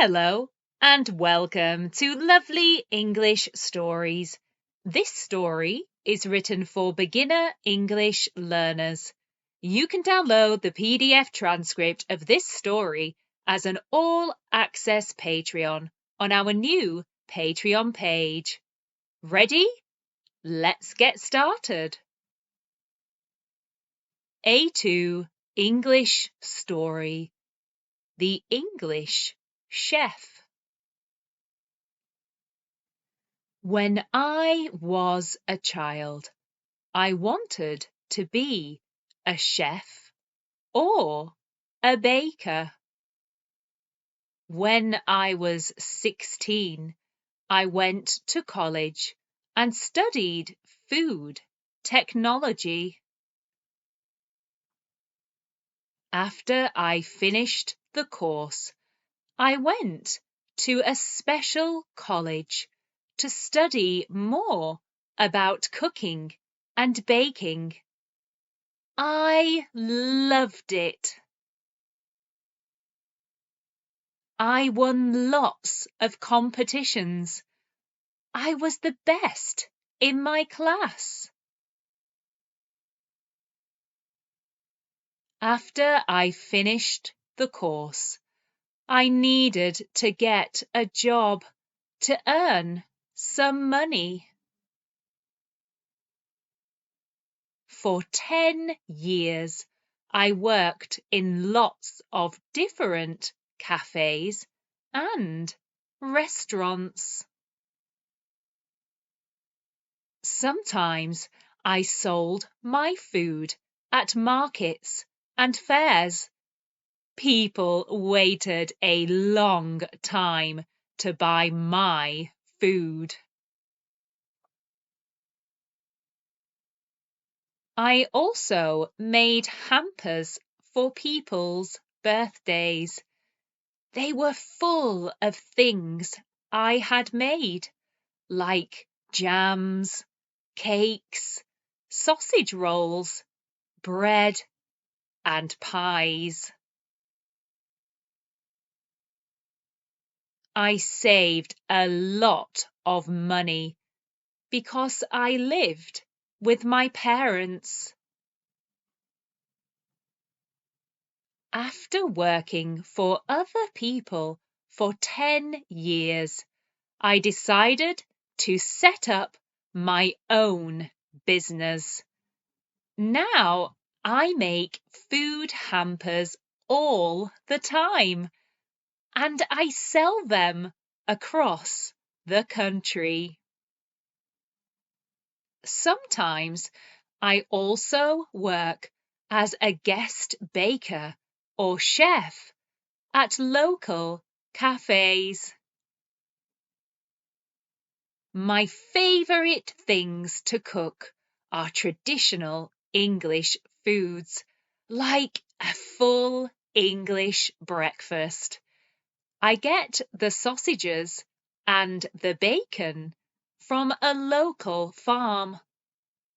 Hello and welcome to Lovely English Stories. This story is written for beginner English learners. You can download the PDF transcript of this story as an all-access Patreon on our new Patreon page. Ready? Let's get started. A2 English Story. The English Chef. When I was a child, I wanted to be a chef or a baker. When I was 16, I went to college and studied food technology. After I finished the course, I went to a special college to study more about cooking and baking. I loved it. I won lots of competitions. I was the best in my class. After I finished the course, I needed to get a job to earn some money. For 10 years, I worked in lots of different cafes and restaurants. Sometimes I sold my food at markets and fairs. People waited a long time to buy my food. I also made hampers for people's birthdays. They were full of things I had made, like jams, cakes, sausage rolls, bread, and pies. I saved a lot of money because I lived with my parents. After working for other people for 10 years, I decided to set up my own business. Now I make food hampers all the time, and I sell them across the country. Sometimes I also work as a guest baker or chef at local cafes. My favorite things to cook are traditional English foods, like a full English breakfast. I get the sausages and the bacon from a local farm.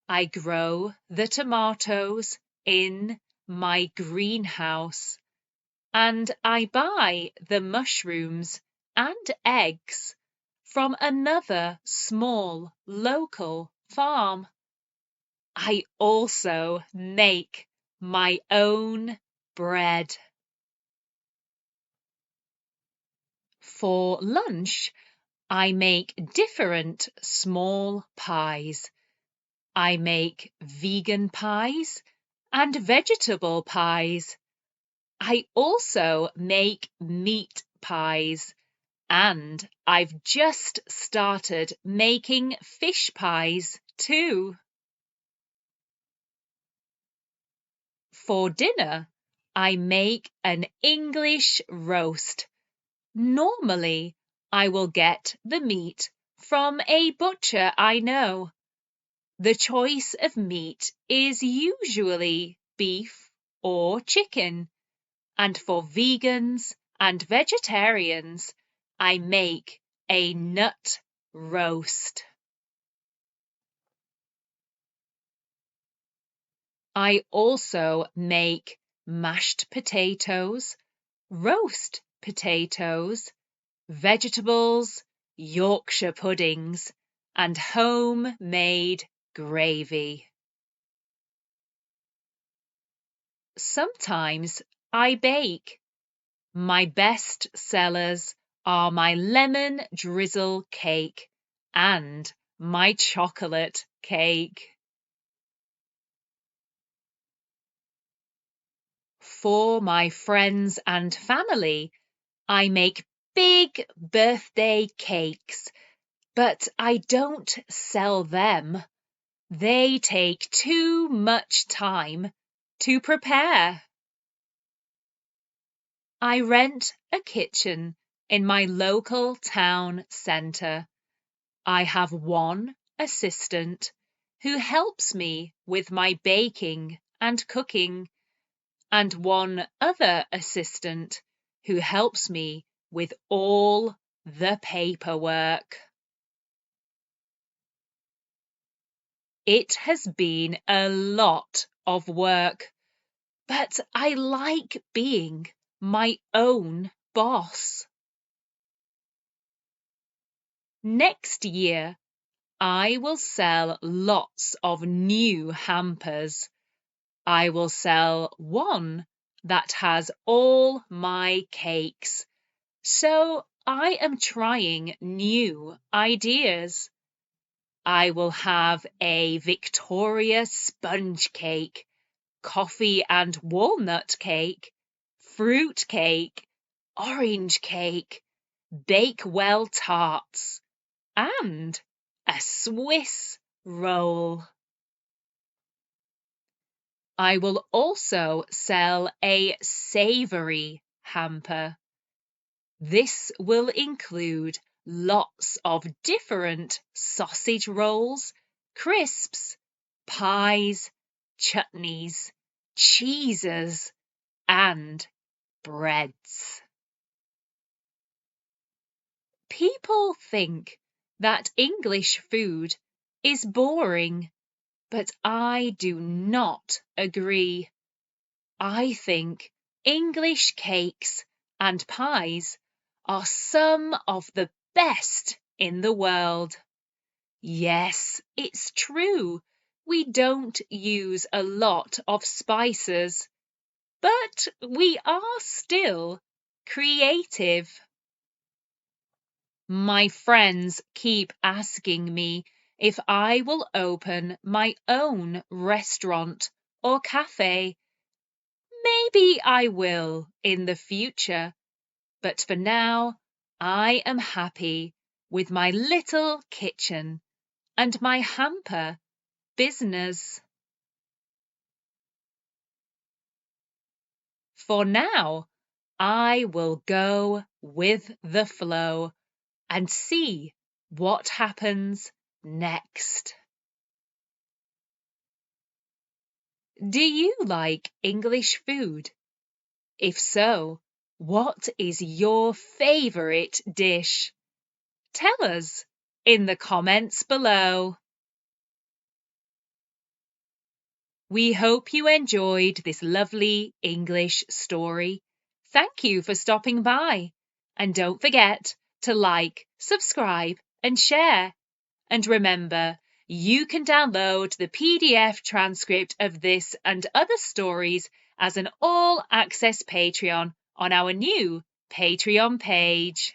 I grow the tomatoes in my greenhouse, and I buy the mushrooms and eggs from another small local farm. I also make my own bread. For lunch, I make different small pies. I make vegan pies and vegetable pies. I also make meat pies, and I've just started making fish pies too. For dinner, I make an English roast. Normally, I will get the meat from a butcher I know. The choice of meat is usually beef or chicken, and for vegans and vegetarians, I make a nut roast. I also make mashed potatoes, roast potatoes, vegetables, Yorkshire puddings, and homemade gravy. Sometimes I bake. My best sellers are my lemon drizzle cake and my chocolate cake. For my friends and family, I make big birthday cakes, but I don't sell them. They take too much time to prepare. I rent a kitchen in my local town centre. I have one assistant who helps me with my baking and cooking, and one other assistant who helps me with all the paperwork. It has been a lot of work, but I like being my own boss. Next year, I will sell lots of new hampers. I will sell one that has all my cakes. So I am trying new ideas. I will have a Victoria sponge cake, coffee and walnut cake, fruit cake, orange cake, Bakewell tarts, and a Swiss roll. I will also sell a savoury hamper. This will include lots of different sausage rolls, crisps, pies, chutneys, cheeses, and breads. People think that English food is boring, but I do not agree. I think English cakes and pies are some of the best in the world. Yes, it's true. We don't use a lot of spices, but we are still creative. My friends keep asking me if I will open my own restaurant or cafe. Maybe I will in the future, but for now, I am happy with my little kitchen and my hamper business. For now, I will go with the flow and see what happens next. Do you like English food? If so, what is your favourite dish? Tell us in the comments below. We hope you enjoyed this lovely English story. Thank you for stopping by. And don't forget to like, subscribe, and share. And remember, you can download the PDF transcript of this and other stories as an all-access Patreon on our new Patreon page.